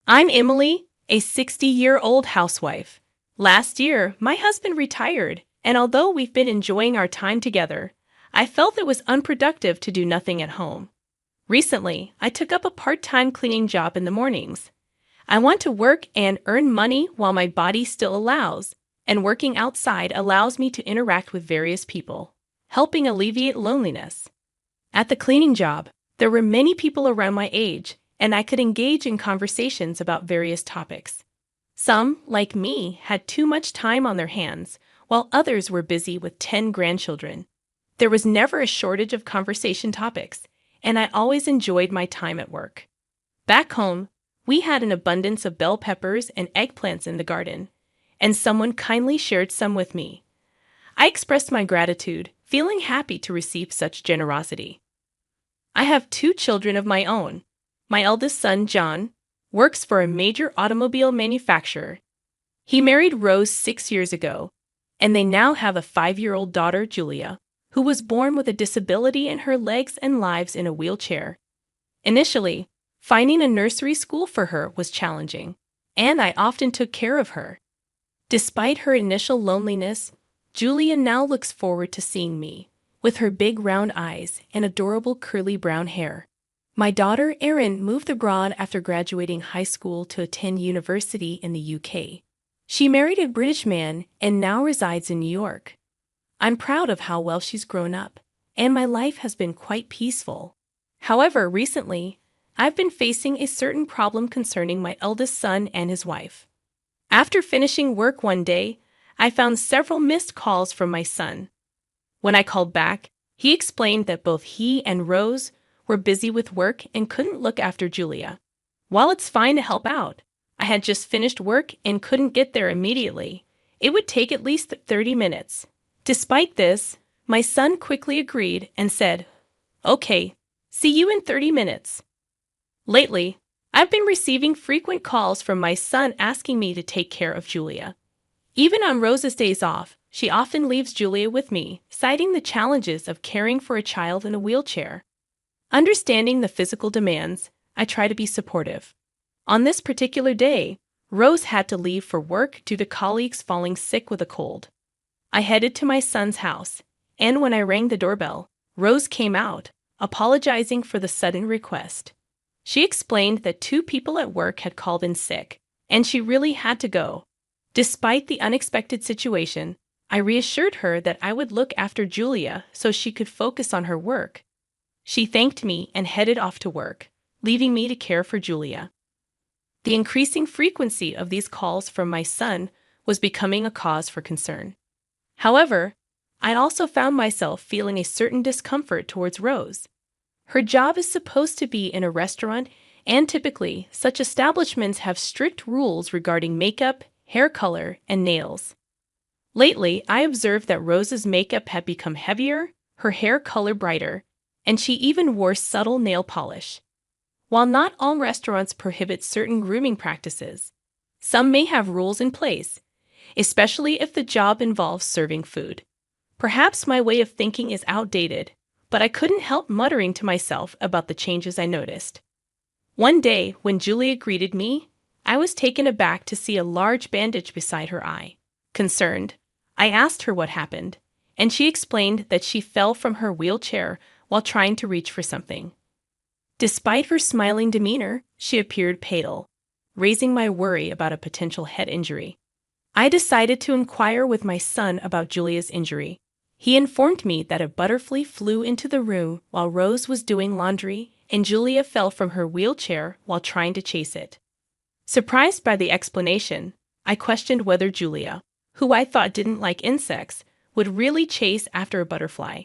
I'm Emily, a 60-year-old housewife. Last year, my husband retired, and although we've been enjoying our time together, I felt it was unproductive to do nothing at home. Recently, I took up a part-time cleaning job in the mornings. I want to work and earn money while my body still allows, and working outside allows me to interact with various people, helping alleviate loneliness. At the cleaning job, there were many people around my age, and I could engage in conversations about various topics. Some, like me, had too much time on their hands, while others were busy with 10 grandchildren. There was never a shortage of conversation topics, and I always enjoyed my time at work. Back home, we had an abundance of bell peppers and eggplants in the garden, and someone kindly shared some with me. I expressed my gratitude, feeling happy to receive such generosity. I have 2 children of my own. My eldest son, John, works for a major automobile manufacturer. He married Rose 6 years ago, and they now have a 5-year-old daughter, Julia, who was born with a disability in her legs and lives in a wheelchair. Initially, finding a nursery school for her was challenging, and I often took care of her. Despite her initial loneliness, Julia now looks forward to seeing me, with her big round eyes and adorable curly brown hair. My daughter, Erin, moved abroad after graduating high school to attend university in the UK. She married a British man and now resides in New York. I'm proud of how well she's grown up, and my life has been quite peaceful. However, recently, I've been facing a certain problem concerning my eldest son and his wife. After finishing work one day, I found several missed calls from my son. When I called back, he explained that both he and Rose were busy with work and couldn't look after Julia. While it's fine to help out, I had just finished work and couldn't get there immediately. It would take at least 30 minutes. Despite this, my son quickly agreed and said, "Okay, see you in 30 minutes." Lately, I've been receiving frequent calls from my son asking me to take care of Julia. Even on Rose's days off, she often leaves Julia with me, citing the challenges of caring for a child in a wheelchair. Understanding the physical demands, I try to be supportive. On this particular day, Rose had to leave for work due to colleagues falling sick with a cold. I headed to my son's house, and when I rang the doorbell, Rose came out, apologizing for the sudden request. She explained that 2 people at work had called in sick, and she really had to go. Despite the unexpected situation, I reassured her that I would look after Julia so she could focus on her work. She thanked me and headed off to work, leaving me to care for Julia. The increasing frequency of these calls from my son was becoming a cause for concern. However, I also found myself feeling a certain discomfort towards Rose. Her job is supposed to be in a restaurant, and typically, such establishments have strict rules regarding makeup, hair color, and nails. Lately, I observed that Rose's makeup had become heavier, her hair color brighter, and she even wore subtle nail polish. While not all restaurants prohibit certain grooming practices, some may have rules in place, especially if the job involves serving food. Perhaps my way of thinking is outdated, but I couldn't help muttering to myself about the changes I noticed. One day, when Julia greeted me, I was taken aback to see a large bandage beside her eye. Concerned, I asked her what happened, and she explained that she fell from her wheelchair while trying to reach for something. Despite her smiling demeanor, she appeared pale, raising my worry about a potential head injury. I decided to inquire with my son about Julia's injury. He informed me that a butterfly flew into the room while Rose was doing laundry, and Julia fell from her wheelchair while trying to chase it. Surprised by the explanation, I questioned whether Julia, who I thought didn't like insects, would really chase after a butterfly.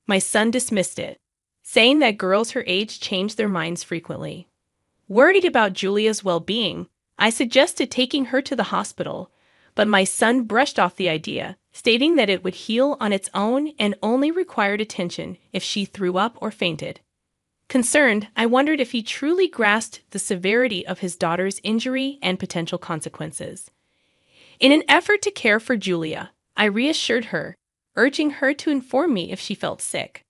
My son dismissed it, saying that girls her age change their minds frequently. Worried about Julia's well-being, I suggested taking her to the hospital, but my son brushed off the idea, stating that it would heal on its own and only required attention if she threw up or fainted. Concerned, I wondered if he truly grasped the severity of his daughter's injury and potential consequences. In an effort to care for Julia, I reassured her, urging her to inform me if she felt sick.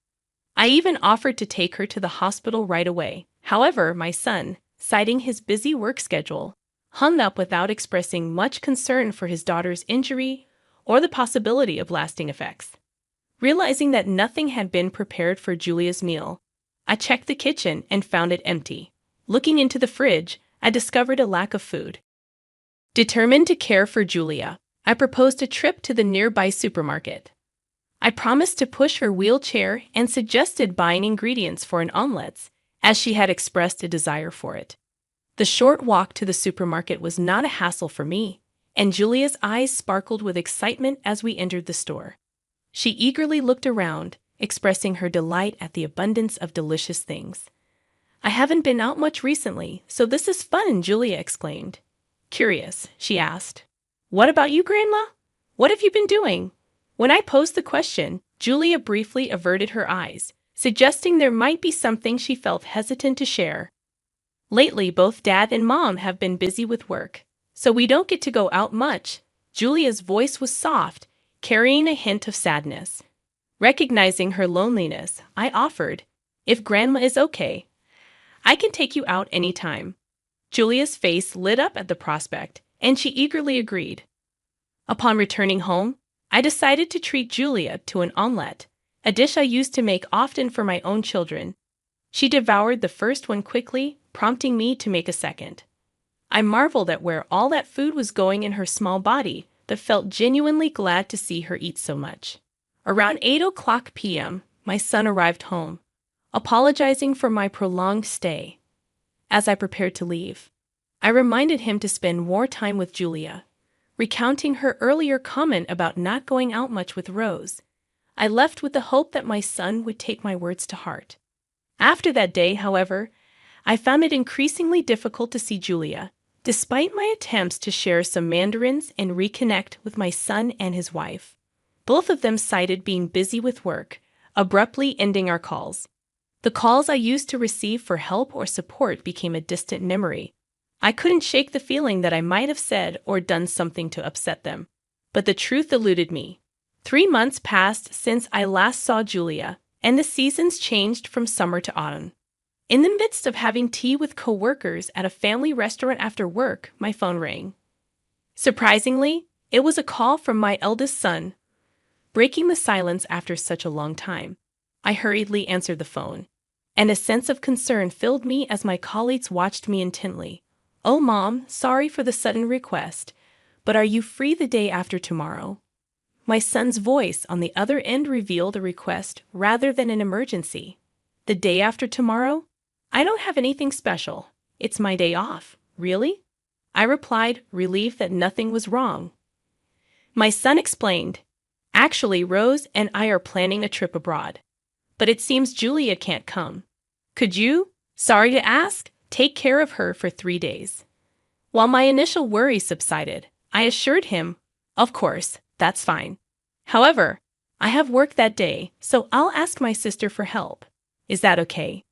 I even offered to take her to the hospital right away. However, my son, citing his busy work schedule, hung up without expressing much concern for his daughter's injury or the possibility of lasting effects. Realizing that nothing had been prepared for Julia's meal, I checked the kitchen and found it empty. Looking into the fridge, I discovered a lack of food. Determined to care for Julia, I proposed a trip to the nearby supermarket. I promised to push her wheelchair and suggested buying ingredients for an omelette, as she had expressed a desire for it. The short walk to the supermarket was not a hassle for me, and Julia's eyes sparkled with excitement as we entered the store. She eagerly looked around, expressing her delight at the abundance of delicious things. "I haven't been out much recently, so this is fun," Julia exclaimed. Curious, she asked, "What about you, Grandma? What have you been doing?" When I posed the question, Julia briefly averted her eyes, suggesting there might be something she felt hesitant to share. "Lately, both Dad and Mom have been busy with work, so we don't get to go out much." Julia's voice was soft, carrying a hint of sadness. Recognizing her loneliness, I offered, "If Grandma is okay, I can take you out anytime." Julia's face lit up at the prospect, and she eagerly agreed. Upon returning home, I decided to treat Julia to an omelette, a dish I used to make often for my own children. She devoured the first one quickly, prompting me to make a second. I marveled at where all that food was going in her small body, but felt genuinely glad to see her eat so much. Around 8 p.m., my son arrived home, apologizing for my prolonged stay. As I prepared to leave, I reminded him to spend more time with Julia, recounting her earlier comment about not going out much with Rose. I left with the hope that my son would take my words to heart. After that day, however, I found it increasingly difficult to see Julia, despite my attempts to share some mandarins and reconnect with my son and his wife. Both of them cited being busy with work, abruptly ending our calls. The calls I used to receive for help or support became a distant memory. I couldn't shake the feeling that I might have said or done something to upset them. But the truth eluded me. 3 months passed since I last saw Julia, and the seasons changed from summer to autumn. In the midst of having tea with coworkers at a family restaurant after work, my phone rang. Surprisingly, it was a call from my eldest son. Breaking the silence after such a long time, I hurriedly answered the phone, and a sense of concern filled me as my colleagues watched me intently. "Oh, Mom, sorry for the sudden request, but are you free the day after tomorrow?" My son's voice on the other end revealed a request rather than an emergency. "The day after tomorrow? I don't have anything special. It's my day off." "Really?" I replied, relieved that nothing was wrong. My son explained, "Actually, Rose and I are planning a trip abroad, but it seems Julia can't come. Could you, sorry to ask, take care of her for 3 days?" While my initial worry subsided, I assured him, "Of course, that's fine. However, I have work that day, so I'll ask my sister for help. Is that okay?"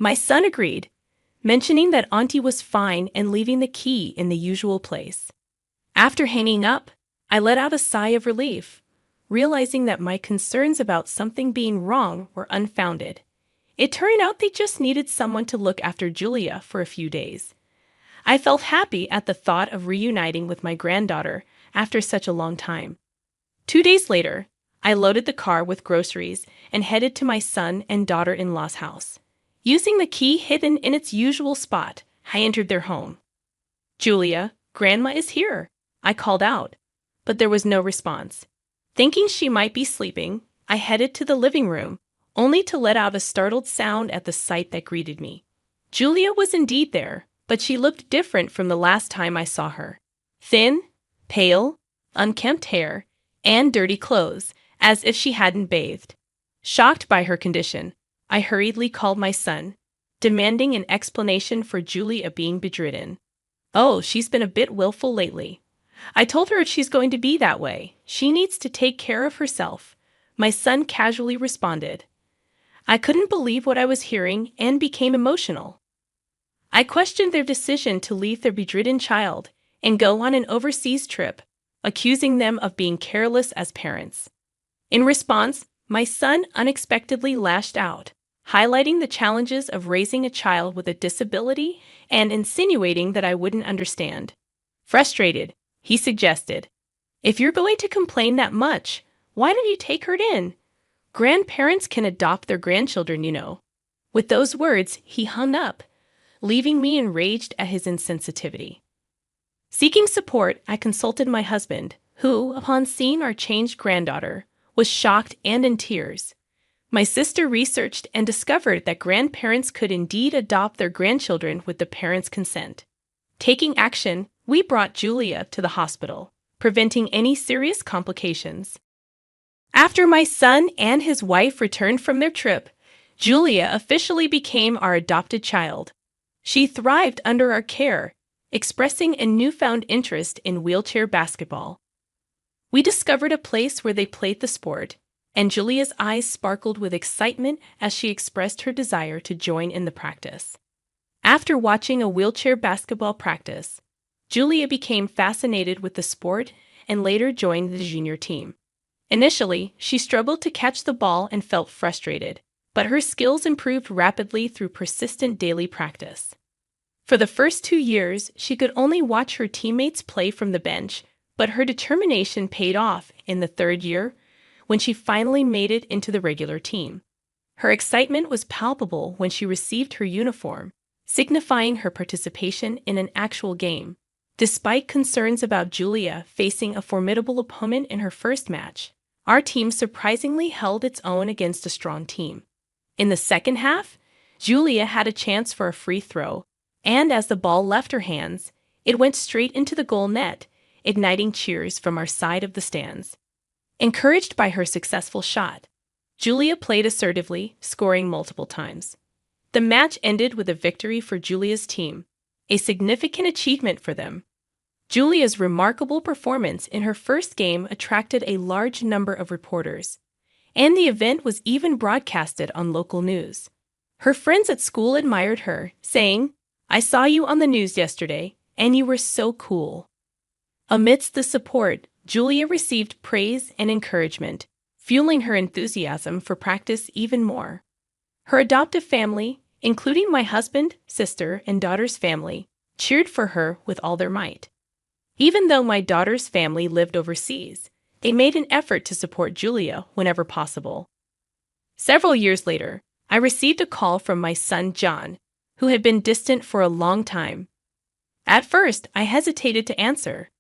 My son agreed, mentioning that Auntie was fine and leaving the key in the usual place. After hanging up, I let out a sigh of relief, realizing that my concerns about something being wrong were unfounded. It turned out they just needed someone to look after Julia for a few days. I felt happy at the thought of reuniting with my granddaughter after such a long time. 2 days later, I loaded the car with groceries and headed to my son and daughter-in-law's house. Using the key hidden in its usual spot, I entered their home. "Julia, Grandma is here," I called out, but there was no response. Thinking she might be sleeping, I headed to the living room, only to let out a startled sound at the sight that greeted me. Julia was indeed there, but she looked different from the last time I saw her. Thin, pale, unkempt hair, and dirty clothes, as if she hadn't bathed. Shocked by her condition, I hurriedly called my son, demanding an explanation for Julia being bedridden. "Oh, she's been a bit willful lately. I told her if she's going to be that way, she needs to take care of herself," my son casually responded. I couldn't believe what I was hearing and became emotional. I questioned their decision to leave their bedridden child and go on an overseas trip, accusing them of being careless as parents. In response, my son unexpectedly lashed out, highlighting the challenges of raising a child with a disability and insinuating that I wouldn't understand. Frustrated, he suggested, "If you're going to complain that much, why don't you take her in? Grandparents can adopt their grandchildren, you know." With those words, he hung up, leaving me enraged at his insensitivity. Seeking support, I consulted my husband, who, upon seeing our changed granddaughter, was shocked and in tears. My sister researched and discovered that grandparents could indeed adopt their grandchildren with the parents' consent. Taking action, we brought Julia to the hospital, preventing any serious complications. After my son and his wife returned from their trip, Julia officially became our adopted child. She thrived under our care, expressing a newfound interest in wheelchair basketball. We discovered a place where they played the sport, and Julia's eyes sparkled with excitement as she expressed her desire to join in the practice. After watching a wheelchair basketball practice, Julia became fascinated with the sport and later joined the junior team. Initially, she struggled to catch the ball and felt frustrated, but her skills improved rapidly through persistent daily practice. For the first 2 years, she could only watch her teammates play from the bench, but her determination paid off in the third year when she finally made it into the regular team. Her excitement was palpable when she received her uniform, signifying her participation in an actual game. Despite concerns about Julia facing a formidable opponent in her first match, our team surprisingly held its own against a strong team. In the second half, Julia had a chance for a free throw, and as the ball left her hands, it went straight into the goal net, igniting cheers from our side of the stands. Encouraged by her successful shot, Julia played assertively, scoring multiple times. The match ended with a victory for Julia's team, a significant achievement for them. Julia's remarkable performance in her first game attracted a large number of reporters, and the event was even broadcasted on local news. Her friends at school admired her, saying, "I saw you on the news yesterday, and you were so cool." Amidst the support, Julia received praise and encouragement, fueling her enthusiasm for practice even more. Her adoptive family, including my husband, sister, and daughter's family, cheered for her with all their might. Even though my daughter's family lived overseas, they made an effort to support Julia whenever possible. Several years later, I received a call from my son John, who had been distant for a long time. At first, I hesitated to answer,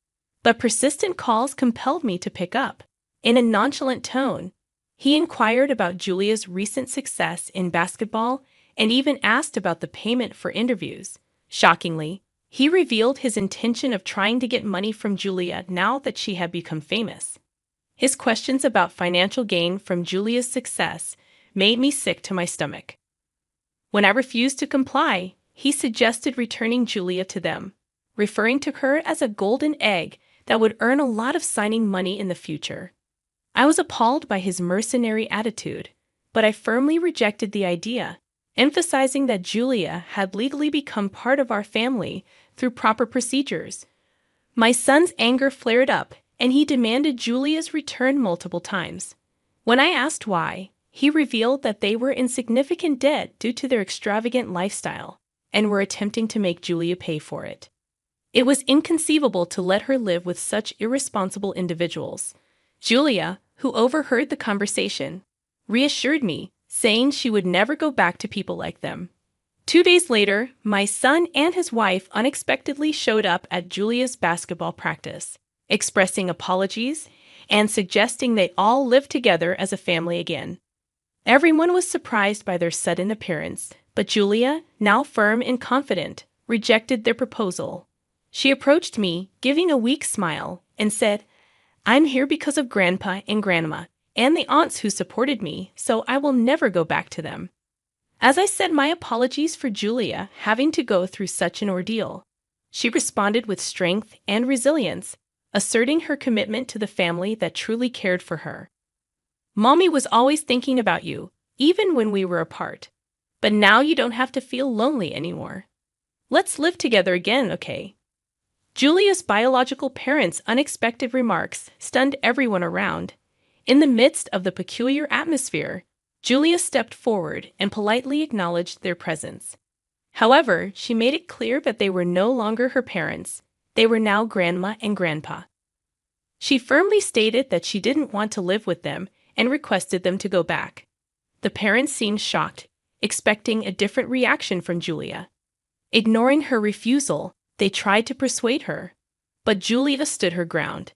but persistent calls compelled me to pick up. In a nonchalant tone, he inquired about Julia's recent success in basketball and even asked about the payment for interviews. Shockingly, he revealed his intention of trying to get money from Julia now that she had become famous. His questions about financial gain from Julia's success made me sick to my stomach. When I refused to comply, he suggested returning Julia to them, referring to her as a golden egg that would earn a lot of signing money in the future. I was appalled by his mercenary attitude, but I firmly rejected the idea, emphasizing that Julia had legally become part of our family through proper procedures. My son's anger flared up, and he demanded Julia's return multiple times. When I asked why, he revealed that they were in significant debt due to their extravagant lifestyle and were attempting to make Julia pay for it. It was inconceivable to let her live with such irresponsible individuals. Julia, who overheard the conversation, reassured me, saying she would never go back to people like them. 2 days later, my son and his wife unexpectedly showed up at Julia's basketball practice, expressing apologies and suggesting they all live together as a family again. Everyone was surprised by their sudden appearance, but Julia, now firm and confident, rejected their proposal. She approached me, giving a weak smile, and said, "I'm here because of Grandpa and Grandma, and the aunts who supported me, so I will never go back to them." As I said my apologies for Julia having to go through such an ordeal, she responded with strength and resilience, asserting her commitment to the family that truly cared for her. "Mommy was always thinking about you, even when we were apart. But now you don't have to feel lonely anymore. Let's live together again, okay?" Julia's biological parents' unexpected remarks stunned everyone around. In the midst of the peculiar atmosphere, Julia stepped forward and politely acknowledged their presence. However, she made it clear that they were no longer her parents. They were now grandma and grandpa. She firmly stated that she didn't want to live with them and requested them to go back. The parents seemed shocked, expecting a different reaction from Julia. Ignoring her refusal, they tried to persuade her. But Julia stood her ground.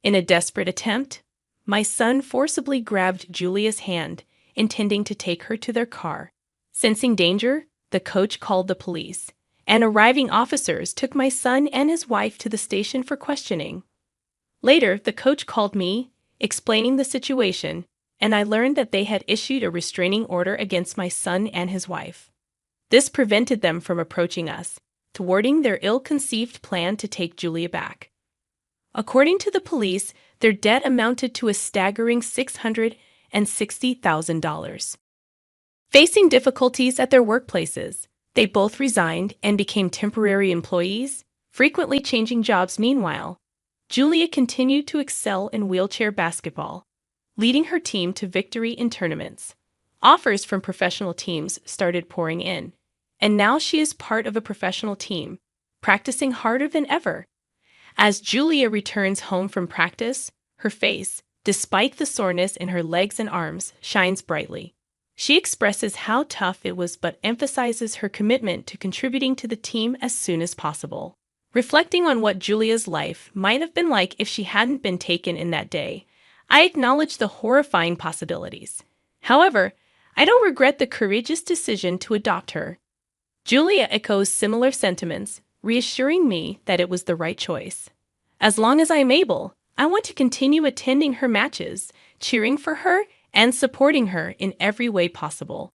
In a desperate attempt, my son forcibly grabbed Julia's hand, intending to take her to their car. Sensing danger, the coach called the police, and arriving officers took my son and his wife to the station for questioning. Later, the coach called me, explaining the situation, and I learned that they had issued a restraining order against my son and his wife. This prevented them from approaching us, thwarting their ill-conceived plan to take Julia back. According to the police, their debt amounted to a staggering $660,000. Facing difficulties at their workplaces, they both resigned and became temporary employees, frequently changing jobs. Meanwhile, Julia continued to excel in wheelchair basketball, leading her team to victory in tournaments. Offers from professional teams started pouring in, and now she is part of a professional team, practicing harder than ever. As Julia returns home from practice, her face, despite the soreness in her legs and arms, shines brightly. She expresses how tough it was but emphasizes her commitment to contributing to the team as soon as possible. Reflecting on what Julia's life might have been like if she hadn't been taken in that day, I acknowledge the horrifying possibilities. However, I don't regret the courageous decision to adopt her. Julia echoes similar sentiments, reassuring me that it was the right choice. As long as I am able, I want to continue attending her matches, cheering for her, and supporting her in every way possible.